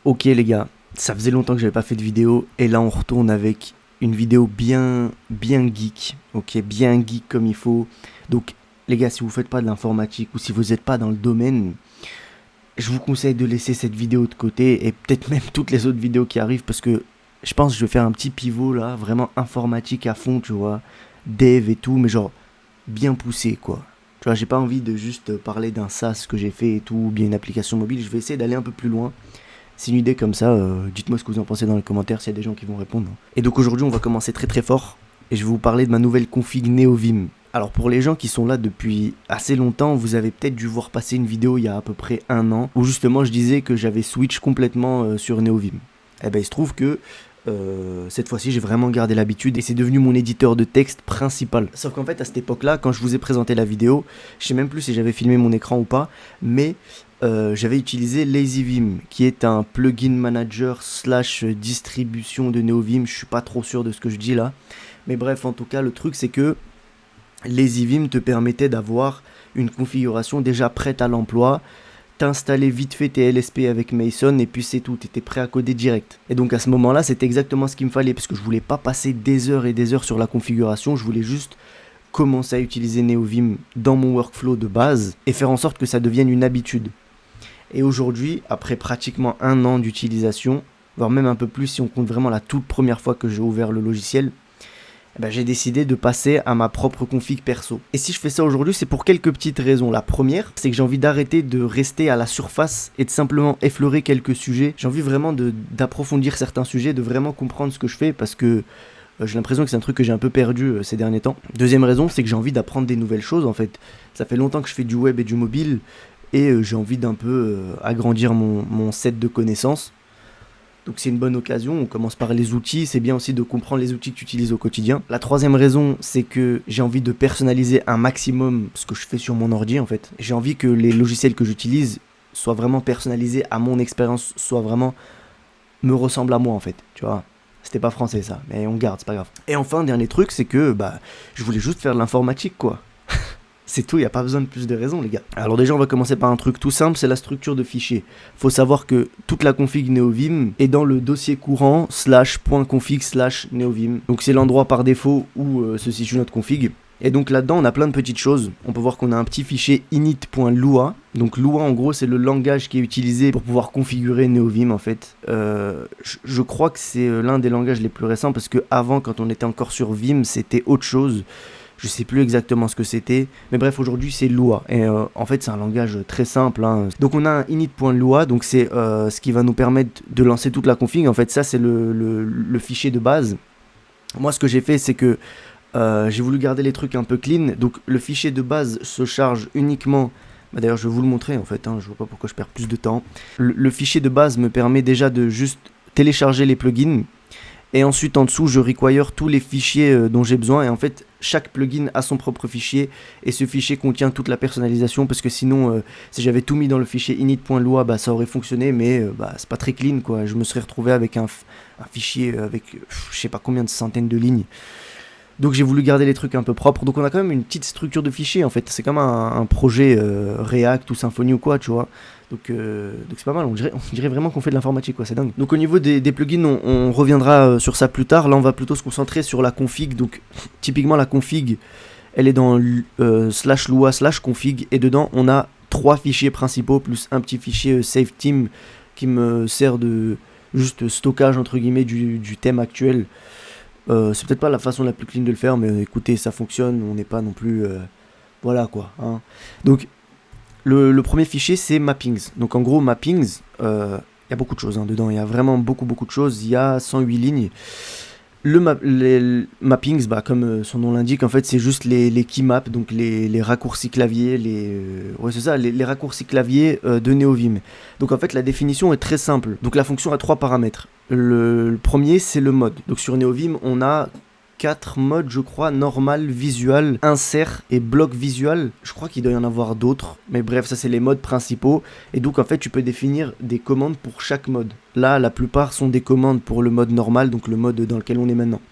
Ok les gars, ça faisait longtemps que j'avais pas fait de vidéo et là on retourne avec une vidéo bien geek, ok, bien geek comme il faut. Donc les gars, si vous faites pas de l'informatique ou si vous n'êtes pas dans le domaine, je vous conseille de laisser cette vidéo de côté et peut-être même toutes les autres vidéos qui arrivent parce que je pense que je vais faire un petit pivot là, vraiment informatique à fond, tu vois, dev et tout, mais genre bien poussé quoi. Tu vois, j'ai pas envie de juste parler d'un SaaS que j'ai fait et tout, ou bien une application mobile, je vais essayer d'aller un peu plus loin. C'est une idée comme ça, dites-moi ce que vous en pensez dans les commentaires s'il y a des gens qui vont répondre. Et donc aujourd'hui on va commencer très fort et je vais vous parler de ma nouvelle config NeoVim. Alors pour les gens qui sont là depuis assez longtemps, vous avez peut-être dû voir passer une vidéo il y a à peu près un an où justement je disais que j'avais switch complètement sur NeoVim. Et ben il se trouve que cette fois-ci j'ai vraiment gardé l'habitude et c'est devenu mon éditeur de texte principal. Sauf qu'en fait à cette époque-là, quand je vous ai présenté la vidéo, je sais même plus si j'avais filmé mon écran ou pas, mais j'avais utilisé LazyVim, qui est un plugin manager slash distribution de NeoVim. Je suis pas trop sûr de ce que je dis là, mais bref, en tout cas, le truc c'est que LazyVim te permettait d'avoir une configuration déjà prête à l'emploi, t'installer vite fait tes LSP avec Mason et puis c'est tout, t'étais prêt à coder direct. Et donc à ce moment-là, c'était exactement ce qu'il me fallait parce que je voulais pas passer des heures et des heures sur la configuration, je voulais juste commencer à utiliser NeoVim dans mon workflow de base et faire en sorte que ça devienne une habitude. Et aujourd'hui, après pratiquement un an d'utilisation, voire même un peu plus si on compte vraiment la toute première fois que j'ai ouvert le logiciel, j'ai décidé de passer à ma propre config perso. Et si je fais ça aujourd'hui, c'est pour quelques petites raisons. La première, c'est que j'ai envie d'arrêter de rester à la surface et de simplement effleurer quelques sujets. J'ai envie vraiment d'approfondir certains sujets, de vraiment comprendre ce que je fais parce que j'ai l'impression que c'est un truc que j'ai un peu perdu ces derniers temps. Deuxième raison, c'est que j'ai envie d'apprendre des nouvelles choses en fait. Ça fait longtemps que je fais du web et du mobile et j'ai envie d'un peu agrandir mon set de connaissances. Donc c'est une bonne occasion, on commence par les outils, c'est bien aussi de comprendre les outils que tu utilises au quotidien. La troisième raison, c'est que j'ai envie de personnaliser un maximum ce que je fais sur mon ordi en fait. J'ai envie que les logiciels que j'utilise soient vraiment personnalisés à mon expérience, soient vraiment me ressemblent à moi en fait, tu vois. C'était pas français ça, mais on garde, c'est pas grave. Et enfin, dernier truc, c'est que je voulais juste faire de l'informatique quoi. C'est tout, il n'y a pas besoin de plus de raisons les gars. Alors déjà on va commencer par un truc tout simple, c'est la structure de fichier. Faut savoir que toute la config NeoVim est dans le dossier courant /.config/NeoVim. Donc c'est l'endroit par défaut où se situe notre config. Et donc là-dedans on a plein de petites choses. On peut voir qu'on a un petit fichier init.lua. Donc Lua en gros c'est le langage qui est utilisé pour pouvoir configurer NeoVim en fait. Je crois que c'est l'un des langages les plus récents parce que avant quand on était encore sur Vim c'était autre chose. Je sais plus exactement ce que c'était, mais bref, aujourd'hui c'est Lua. Et en fait, c'est un langage très simple. Hein. Donc, on a un init.lua, donc c'est ce qui va nous permettre de lancer toute la config. En fait, ça, c'est le fichier de base. Moi, ce que j'ai fait, c'est que j'ai voulu garder les trucs un peu clean. Donc, le fichier de base se charge uniquement. D'ailleurs, je vais vous le montrer en fait. Hein, je vois pas pourquoi je perds plus de temps. Le fichier de base me permet déjà de juste télécharger les plugins. Et ensuite, en dessous, je require tous les fichiers dont j'ai besoin. Et en fait, chaque plugin a son propre fichier. Et ce fichier contient toute la personnalisation. Parce que sinon, si j'avais tout mis dans le fichier init.lua, ça aurait fonctionné. Mais c'est pas très clean, quoi. Je me serais retrouvé avec un fichier avec je sais pas combien de centaines de lignes. Donc j'ai voulu garder les trucs un peu propres. Donc on a quand même une petite structure de fichier en fait. C'est comme un projet React ou Symfony ou quoi, tu vois. Donc c'est pas mal, on dirait vraiment qu'on fait de l'informatique, quoi, c'est dingue. Donc au niveau des plugins, on reviendra sur ça plus tard. Là on va plutôt se concentrer sur la config. Donc typiquement la config, elle est dans /lua/config. Et dedans on a 3 fichiers principaux plus un petit fichier SaveTeam qui me sert de juste stockage entre guillemets du thème actuel. C'est peut-être pas la façon la plus clean de le faire, mais écoutez, ça fonctionne, on n'est pas non plus... voilà quoi. Hein. Donc, le premier fichier, c'est mappings. Donc en gros, mappings, il y a beaucoup de choses dedans, il y a vraiment beaucoup de choses, il y a 108 lignes. Les mappings, comme son nom l'indique, en fait, c'est juste les key maps, donc les raccourcis clavier, ouais, c'est ça, les raccourcis clavier de NeoVim. Donc en fait, la définition est très simple. Donc la fonction a 3 paramètres. Le premier, c'est le mode. Donc sur NeoVim, on a 4 modes, je crois, normal, visual, insert et bloc visual. Je crois qu'il doit y en avoir d'autres, mais bref, ça c'est les modes principaux. Et donc en fait, tu peux définir des commandes pour chaque mode. Là, la plupart sont des commandes pour le mode normal, donc le mode dans lequel on est maintenant.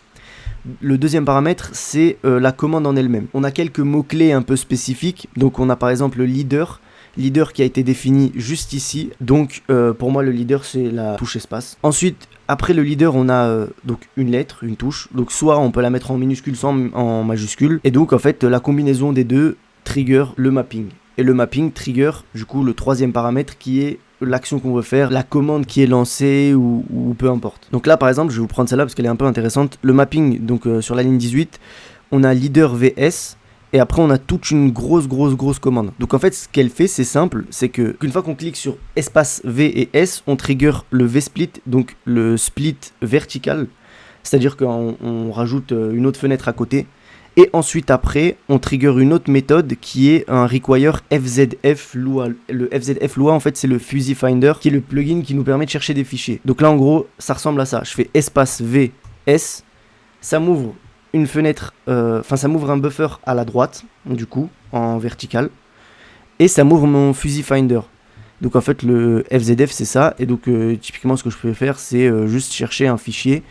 Le deuxième paramètre, c'est la commande en elle-même. On a quelques mots-clés un peu spécifiques. Donc on a par exemple le leader leader qui a été défini juste ici. Donc pour moi le leader c'est la touche espace. Ensuite après le leader on a donc une lettre, une touche. Donc soit on peut la mettre en minuscule, soit en majuscule. Et donc en fait la combinaison des deux trigger le mapping. Et le mapping trigger du coup le troisième paramètre qui est l'action qu'on veut faire, la commande qui est lancée ou peu importe. Donc là par exemple je vais vous prendre celle-là parce qu'elle est un peu intéressante. Le mapping donc sur la ligne 18 on a leader vs et après on a toute une grosse commande. Donc en fait ce qu'elle fait c'est simple, c'est que qu'une fois qu'on clique sur espace V et S on trigger le V-split, donc le split vertical, c'est à dire qu'on rajoute une autre fenêtre à côté. Et ensuite après, on trigger une autre méthode qui est un require FZF Lua. Le FZF Lua en fait c'est le Fuzzy Finder qui est le plugin qui nous permet de chercher des fichiers. Donc là en gros ça ressemble à ça. Je fais espace V S, ça m'ouvre une fenêtre, ça m'ouvre un buffer à la droite du coup en vertical. Et ça m'ouvre mon Fuzzy Finder. Donc en fait le FZF c'est ça. Et donc typiquement ce que je peux faire c'est juste chercher un fichier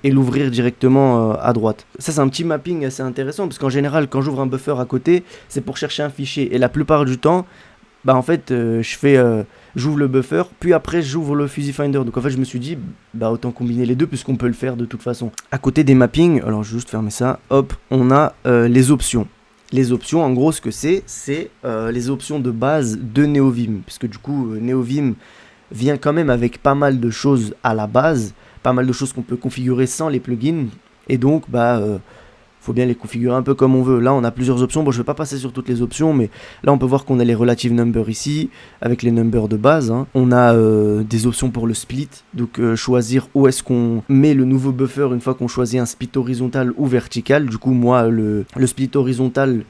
et l'ouvrir directement à droite. Ça c'est un petit mapping assez intéressant parce qu'en général quand j'ouvre un buffer à côté c'est pour chercher un fichier et la plupart du temps bah en fait j'ouvre le buffer puis après j'ouvre le Fuzzy Finder. Donc en fait je me suis dit bah autant combiner les deux puisqu'on peut le faire de toute façon. À côté des mappings, alors je vais juste fermer ça, hop, on a les options. Les options en gros ce que c'est les options de base de NeoVim puisque du coup NeoVim vient quand même avec pas mal de choses à la base, pas mal de choses qu'on peut configurer sans les plugins, et donc faut bien les configurer un peu comme on veut. Là on a plusieurs options, bon je vais pas passer sur toutes les options, mais là on peut voir qu'on a les relative numbers ici, avec les numbers de base, hein. On a des options pour le split, donc choisir où est-ce qu'on met le nouveau buffer une fois qu'on choisit un split horizontal ou vertical. Du coup moi le split horizontal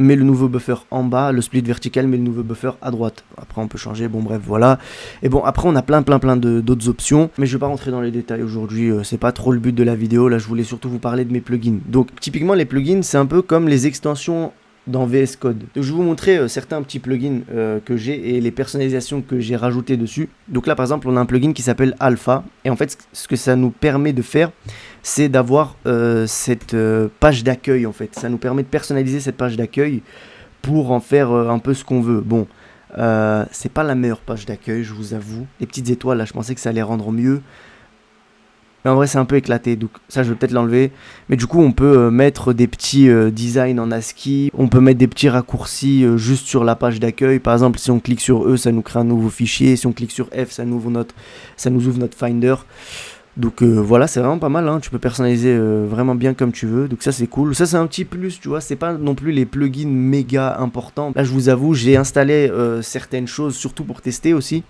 met le nouveau buffer en bas, le split vertical met le nouveau buffer à droite. Après on peut changer, bon bref voilà. Et bon après on a plein d'autres options, mais je vais pas rentrer dans les détails aujourd'hui, c'est pas trop le but de la vidéo, là je voulais surtout vous parler de mes plugins. Donc typiquement les plugins c'est un peu comme les extensions dans VS Code. Donc, je vais vous montrer certains petits plugins que j'ai et les personnalisations que j'ai rajoutées dessus. Donc là par exemple on a un plugin qui s'appelle Alpha et en fait ce que ça nous permet de faire c'est d'avoir cette page d'accueil en fait. Ça nous permet de personnaliser cette page d'accueil pour en faire un peu ce qu'on veut. Bon, c'est pas la meilleure page d'accueil, je vous avoue. Les petites étoiles là, je pensais que ça allait rendre mieux. Mais en vrai, c'est un peu éclaté, donc ça, je vais peut-être l'enlever. Mais du coup, on peut mettre des petits designs en ASCII. On peut mettre des petits raccourcis juste sur la page d'accueil. Par exemple, si on clique sur E, ça nous crée un nouveau fichier. Si on clique sur F, ça nous ouvre notre Finder. Donc voilà, c'est vraiment pas mal, hein. Tu peux personnaliser vraiment bien comme tu veux. Donc ça c'est cool. Ça c'est un petit plus, tu vois. C'est pas non plus les plugins méga importants. Là je vous avoue, j'ai installé certaines choses, surtout pour tester aussi.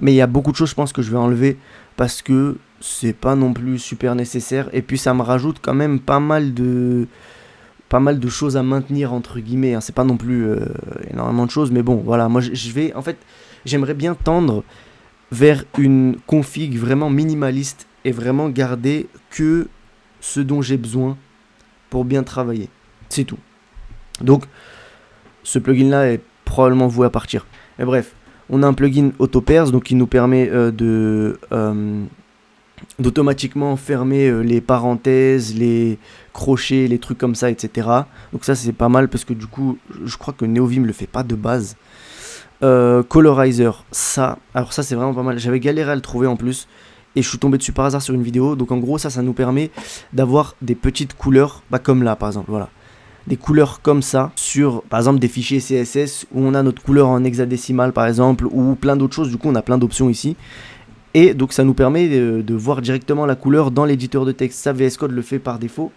Mais il y a beaucoup de choses, je pense, que je vais enlever parce que c'est pas non plus super nécessaire. Et puis ça me rajoute quand même pas mal de choses à maintenir entre guillemets, hein. C'est pas non plus énormément de choses, mais bon voilà. Moi je vais, en fait, j'aimerais bien tendre vers une config vraiment minimaliste et vraiment garder que ce dont j'ai besoin pour bien travailler. C'est tout. Donc, ce plugin-là est probablement voué à partir. Mais bref, on a un plugin AutoPairs, donc qui nous permet d'automatiquement fermer les parenthèses, les crochets, les trucs comme ça, etc. Donc ça, c'est pas mal parce que du coup, je crois que NeoVim le fait pas de base. Colorizer, alors ça c'est vraiment pas mal. J'avais galéré à le trouver en plus. Et je suis tombé dessus par hasard sur une vidéo. Donc en gros ça nous permet d'avoir des petites couleurs, comme là par exemple, voilà. Des couleurs comme ça sur par exemple des fichiers CSS où on a notre couleur en hexadécimal par exemple, ou plein d'autres choses. Du coup on a plein d'options ici. Et donc ça nous permet de voir directement la couleur dans l'éditeur de texte. Ça VS Code le fait par défaut.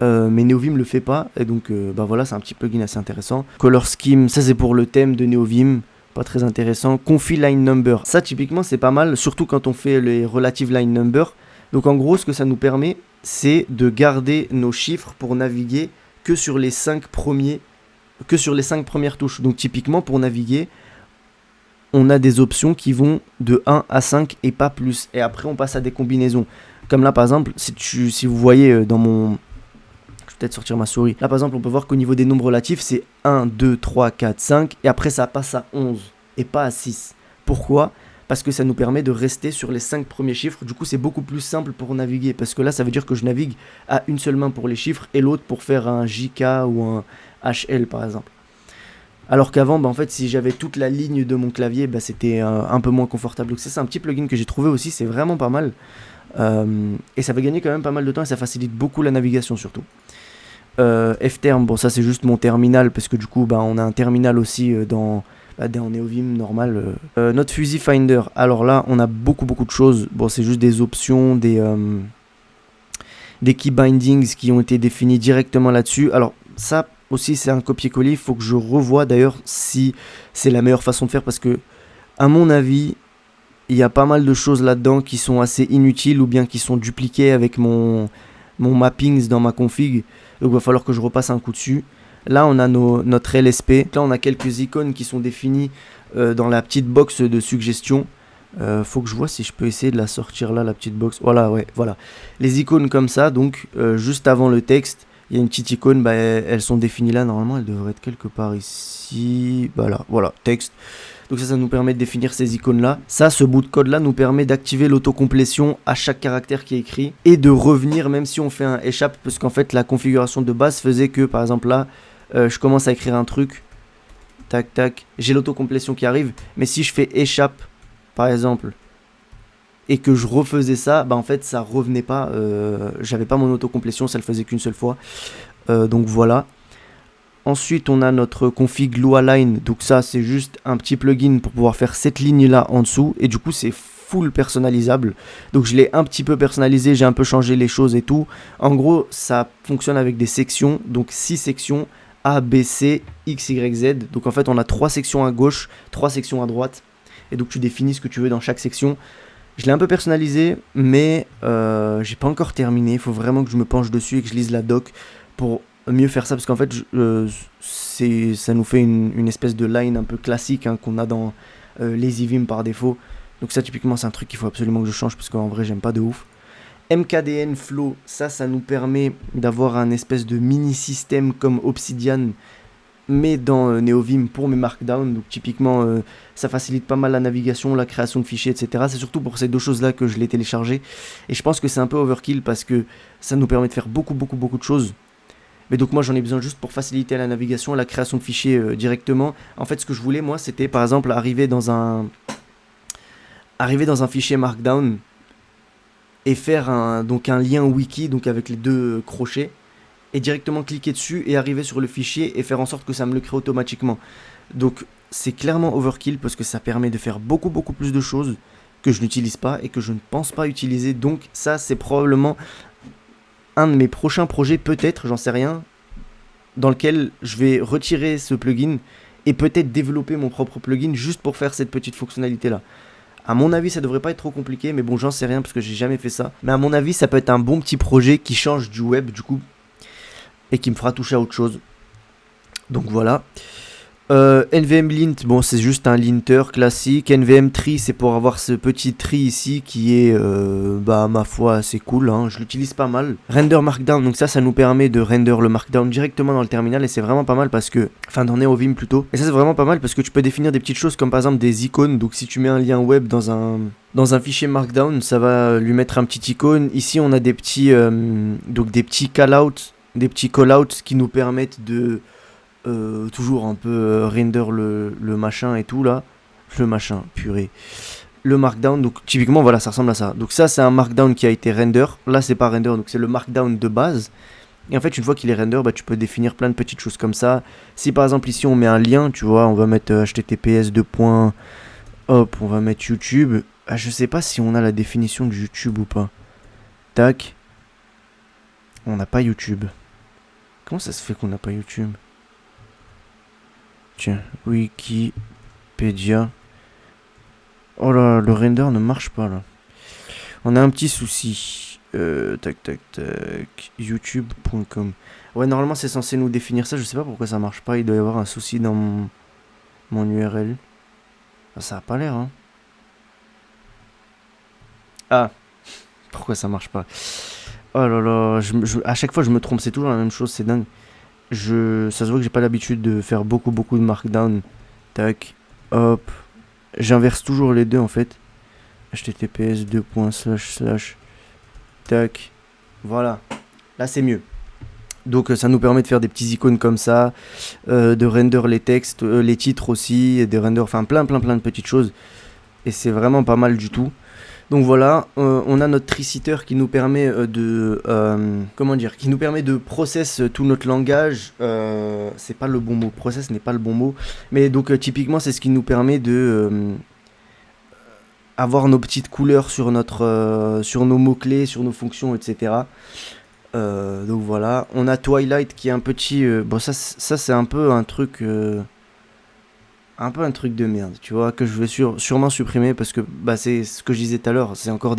Mais NeoVim le fait pas. Et donc voilà, c'est un petit plugin assez intéressant. Color Scheme, ça c'est pour le thème de NeoVim. Pas très intéressant. Config line number, ça typiquement c'est pas mal, surtout quand on fait les relative line number. Donc en gros ce que ça nous permet c'est de garder nos chiffres pour naviguer que sur les 5 premières touches. Donc typiquement pour naviguer on a des options qui vont de 1 à 5 et pas plus, et après on passe à des combinaisons comme là par exemple. Si vous voyez dans mon... Je vais peut-être sortir ma souris. Là par exemple on peut voir qu'au niveau des nombres relatifs c'est 1, 2, 3, 4, 5 et après ça passe à 11 et pas à 6. Pourquoi ? Parce que ça nous permet de rester sur les 5 premiers chiffres. Du coup c'est beaucoup plus simple pour naviguer parce que là ça veut dire que je navigue à une seule main pour les chiffres et l'autre pour faire un JK ou un HL par exemple. Alors qu'avant, bah, en fait, si j'avais toute la ligne de mon clavier, bah, c'était un peu moins confortable. Donc ça, c'est un petit plugin que j'ai trouvé aussi, c'est vraiment pas mal. Et ça va gagner quand même pas mal de temps et ça facilite beaucoup la navigation surtout. Fterm, bon ça c'est juste mon terminal parce que du coup bah, on a un terminal aussi dans NeoVim normal. Notre Fuzzy Finder, alors là on a beaucoup de choses. Bon c'est juste des options, des key bindings qui ont été définis directement là-dessus. Alors ça aussi c'est un copier-coller, il faut que je revoie d'ailleurs si c'est la meilleure façon de faire parce que à mon avis il y a pas mal de choses là-dedans qui sont assez inutiles ou bien qui sont dupliquées avec mon mappings dans ma config. Donc il va falloir que je repasse un coup dessus. Là on a notre LSP. Là on a quelques icônes qui sont définies dans la petite box de suggestions. Faut que je vois si je peux essayer de la sortir là, la petite box. Voilà, ouais, voilà. Les icônes comme ça, donc juste avant le texte, il y a une petite icône, bah, elles sont définies là. Normalement elles devraient être quelque part ici. Voilà, texte. Donc ça nous permet de définir ces icônes-là. Ça, ce bout de code-là nous permet d'activer l'autocomplétion à chaque caractère qui est écrit et de revenir même si on fait un échappe, parce qu'en fait la configuration de base faisait que, par exemple là, je commence à écrire un truc, tac tac, j'ai l'autocomplétion qui arrive, mais si je fais échappe, par exemple, et que je refaisais ça, bah en fait ça revenait pas, j'avais pas mon autocomplétion, ça le faisait qu'une seule fois. Donc voilà. Ensuite, on a notre config Lua-Line. Donc ça, c'est juste un petit plugin pour pouvoir faire cette ligne-là en dessous. Et du coup, c'est full personnalisable. Donc je l'ai un petit peu personnalisé, j'ai un peu changé les choses et tout. En gros, ça fonctionne avec des sections. Donc 6 sections, A, B, C, X, Y, Z. Donc en fait, on a 3 sections à gauche, 3 sections à droite. Et donc tu définis ce que tu veux dans chaque section. Je l'ai un peu personnalisé, mais j'ai pas encore terminé. Il faut vraiment que je me penche dessus et que je lise la doc pour mieux faire ça, parce qu'en fait ça nous fait une espèce de line un peu classique hein, qu'on a dans LazyVim par défaut. Donc ça typiquement c'est un truc qu'il faut absolument que je change parce qu'en vrai j'aime pas de ouf. MKDN Flow, ça nous permet d'avoir un espèce de mini système comme Obsidian mais dans NeoVim pour mes markdown. Donc typiquement ça facilite pas mal la navigation, la création de fichiers, etc. C'est surtout pour ces deux choses là que je l'ai téléchargé et je pense que c'est un peu overkill parce que ça nous permet de faire beaucoup de choses. Mais donc moi j'en ai besoin juste pour faciliter la navigation et la création de fichiers directement. En fait ce que je voulais moi c'était par exemple arriver dans un fichier markdown et faire un lien wiki donc avec les deux crochets et directement cliquer dessus et arriver sur le fichier et faire en sorte que ça me le crée automatiquement. Donc c'est clairement overkill parce que ça permet de faire beaucoup plus de choses que je n'utilise pas et que je ne pense pas utiliser. Donc ça c'est probablement un de mes prochains projets, peut-être, j'en sais rien, dans lequel je vais retirer ce plugin et peut-être développer mon propre plugin juste pour faire cette petite fonctionnalité là. À mon avis ça devrait pas être trop compliqué, mais bon j'en sais rien parce que j'ai jamais fait ça. Mais à mon avis ça peut être un bon petit projet qui change du web du coup et qui me fera toucher à autre chose. Donc voilà. NVM lint, bon c'est juste un linter classique. NVM tree, c'est pour avoir ce petit tree ici qui est ma foi assez cool hein. Je l'utilise pas mal. Render markdown, donc ça nous permet de render le markdown directement dans le terminal et c'est vraiment pas mal parce que, enfin dans NeoVim plutôt, et ça c'est vraiment pas mal parce que tu peux définir des petites choses comme par exemple des icônes. Donc si tu mets un lien web dans un fichier markdown, ça va lui mettre un petit icône. Ici on a des petits call-outs qui nous permettent de toujours un peu render le machin et tout là. Le machin, purée. Le markdown, donc typiquement voilà, ça ressemble à ça. Donc ça c'est un markdown qui a été render. Là c'est pas render, donc c'est le markdown de base. Et en fait une fois qu'il est render, bah, tu peux définir plein de petites choses comme ça. Si par exemple ici on met un lien, tu vois, on va mettre https : hop, on va mettre YouTube. Ah, je sais pas si on a la définition du YouTube ou pas. Tac. On n'a pas YouTube. Comment ça se fait qu'on n'a pas YouTube ? Tiens, Wikipédia. Oh là, le render ne marche pas là. On a un petit souci. Tac. YouTube.com. Ouais, normalement c'est censé nous définir ça. Je sais pas pourquoi ça marche pas. Il doit y avoir un souci dans mon URL. Ah, ça a pas l'air, hein. Ah, pourquoi ça marche pas ? Oh là là, à chaque fois je me trompe. C'est toujours la même chose, c'est dingue. Ça se voit que j'ai pas l'habitude de faire beaucoup de markdown. Tac, hop. J'inverse toujours les deux en fait. https : tac. Voilà. Là c'est mieux. Donc ça nous permet de faire des petits icônes comme ça, de render les textes, les titres aussi, et de render, enfin plein de petites choses. Et c'est vraiment pas mal du tout. Donc voilà, on a notre tricitter qui nous permet qui nous permet de process tout notre langage. C'est pas le bon mot, process n'est pas le bon mot. Mais donc typiquement c'est ce qui nous permet de avoir nos petites couleurs sur sur nos mots-clés, sur nos fonctions, etc. Donc voilà, on a Twilight qui est un petit... bon ça c'est un peu un truc de merde, tu vois, que je vais sûrement supprimer parce que bah, c'est ce que je disais tout à l'heure, c'est encore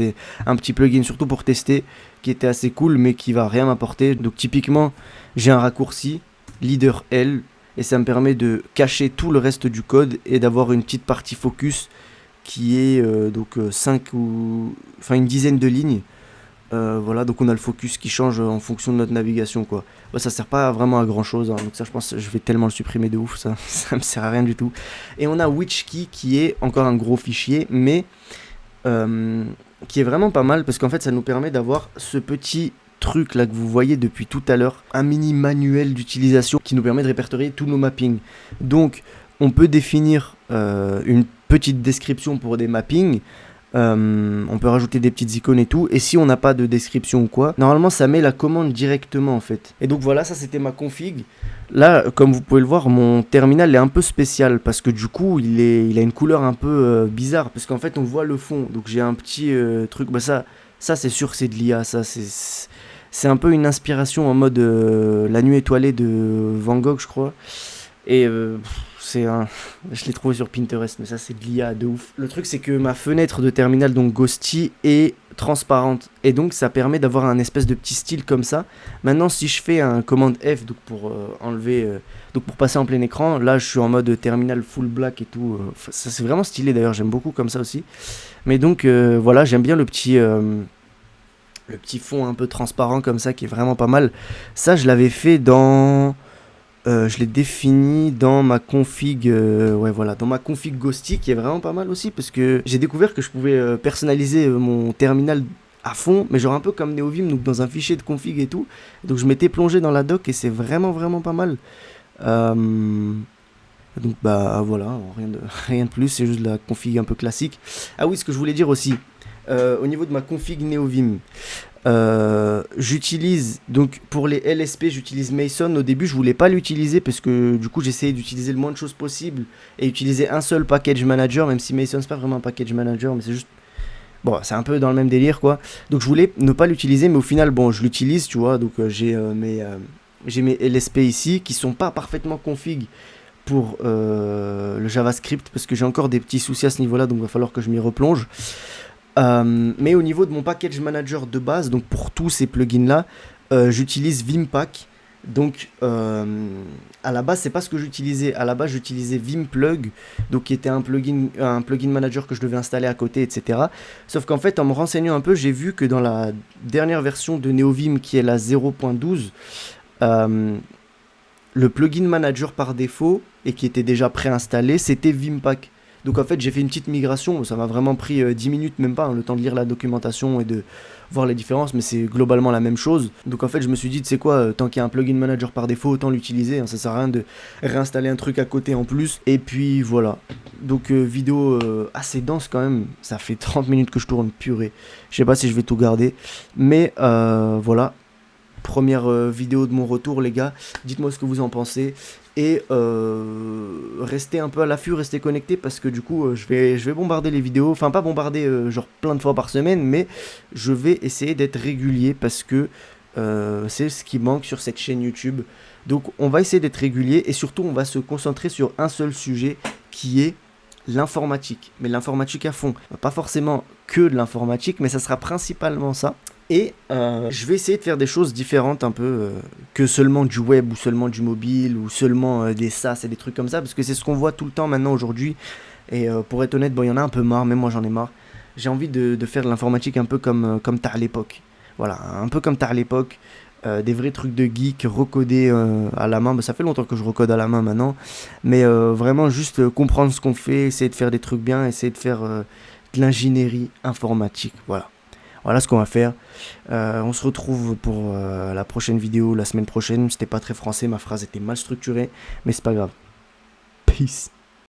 un petit plugin surtout pour tester qui était assez cool mais qui va rien m'apporter. Donc typiquement, j'ai un raccourci, leader L, et ça me permet de cacher tout le reste du code et d'avoir une petite partie focus qui est une dizaine de lignes. Voilà, donc on a le focus qui change en fonction de notre navigation, quoi. Bah, ça sert pas vraiment à grand chose, hein, donc ça je pense que je vais tellement le supprimer de ouf, ça me sert à rien du tout. Et on a Witchkey qui est encore un gros fichier, mais qui est vraiment pas mal parce qu'en fait ça nous permet d'avoir ce petit truc là que vous voyez depuis tout à l'heure, un mini manuel d'utilisation qui nous permet de répertorier tous nos mappings. Donc on peut définir une petite description pour des mappings. On peut rajouter des petites icônes et tout, et si on n'a pas de description ou quoi, normalement ça met la commande directement en fait. Et donc voilà, ça c'était ma config. Là, comme vous pouvez le voir, mon terminal est un peu spécial parce que du coup il a une couleur un peu bizarre parce qu'en fait on voit le fond. Donc j'ai un petit truc, bah ça c'est sûr que c'est de l'IA, c'est un peu une inspiration en mode La Nuit étoilée de Van Gogh je crois. Et je l'ai trouvé sur Pinterest, mais ça c'est de l'IA de ouf. Le truc c'est que ma fenêtre de terminal, donc Ghosty, est transparente. Et donc ça permet d'avoir un espèce de petit style comme ça. Maintenant si je fais un commande F donc pour pour passer en plein écran, là je suis en mode terminal full black et tout. Ça c'est vraiment stylé d'ailleurs, j'aime beaucoup comme ça aussi. Mais donc voilà, j'aime bien le petit fond un peu transparent comme ça qui est vraiment pas mal. Ça je l'avais fait je l'ai défini dans ma config, dans ma config Ghosty qui est vraiment pas mal aussi parce que j'ai découvert que je pouvais personnaliser mon terminal à fond, mais genre un peu comme Neovim, donc dans un fichier de config et tout. Donc je m'étais plongé dans la doc et c'est vraiment pas mal. Donc bah voilà, rien de plus, c'est juste de la config un peu classique. Ah oui, ce que je voulais dire aussi, au niveau de ma config Neovim, j'utilise donc pour les LSP, j'utilise Mason. Au début je voulais pas l'utiliser parce que du coup j'essayais d'utiliser le moins de choses possible et utiliser un seul package manager, même si Mason c'est pas vraiment un package manager mais c'est juste bon, c'est un peu dans le même délire quoi. Donc je voulais ne pas l'utiliser mais au final bon je l'utilise, tu vois. Donc j'ai mes LSP ici qui sont pas parfaitement config pour le JavaScript parce que j'ai encore des petits soucis à ce niveau là, donc il va falloir que je m'y replonge. Mais au niveau de mon package manager de base, donc pour tous ces plugins là, j'utilise Vimpack. Donc à la base c'est pas ce que j'utilisais. À la base j'utilisais Vimplug, donc qui était un plugin manager que je devais installer à côté, etc. Sauf qu'en fait en me renseignant un peu, j'ai vu que dans la dernière version de Neovim qui est la 0.12, le plugin manager par défaut et qui était déjà préinstallé, c'était Vimpack. Donc en fait j'ai fait une petite migration, ça m'a vraiment pris 10 minutes, même pas, hein, le temps de lire la documentation et de voir les différences, mais c'est globalement la même chose. Donc en fait je me suis dit, tu sais quoi, tant qu'il y a un plugin manager par défaut, autant l'utiliser, hein, ça sert à rien de réinstaller un truc à côté en plus. Et puis voilà, donc vidéo assez dense quand même, ça fait 30 minutes que je tourne, purée. Je sais pas si je vais tout garder, mais voilà. Première vidéo de mon retour les gars, dites-moi ce que vous en pensez et restez un peu à l'affût, restez connectés parce que du coup je vais bombarder les vidéos, enfin pas bombarder genre plein de fois par semaine, mais je vais essayer d'être régulier parce que c'est ce qui manque sur cette chaîne YouTube. Donc on va essayer d'être régulier et surtout on va se concentrer sur un seul sujet qui est l'informatique, mais l'informatique à fond, pas forcément que de l'informatique, mais ça sera principalement ça. Et je vais essayer de faire des choses différentes un peu que seulement du web ou seulement du mobile ou seulement des SaaS et des trucs comme ça, parce que c'est ce qu'on voit tout le temps maintenant aujourd'hui. Et pour être honnête, bon, il y en a un peu marre, même moi j'en ai marre. J'ai envie de faire de l'informatique un peu comme t'as à l'époque. Voilà, un peu comme t'as à l'époque. Des vrais trucs de geek recodés à la main. Bah, ça fait longtemps que je recode à la main maintenant. Mais vraiment juste comprendre ce qu'on fait, essayer de faire des trucs bien, essayer de faire de l'ingénierie informatique. Voilà. Voilà ce qu'on va faire. On se retrouve pour la prochaine vidéo la semaine prochaine. C'était pas très français, ma phrase était mal structurée, mais c'est pas grave. Peace.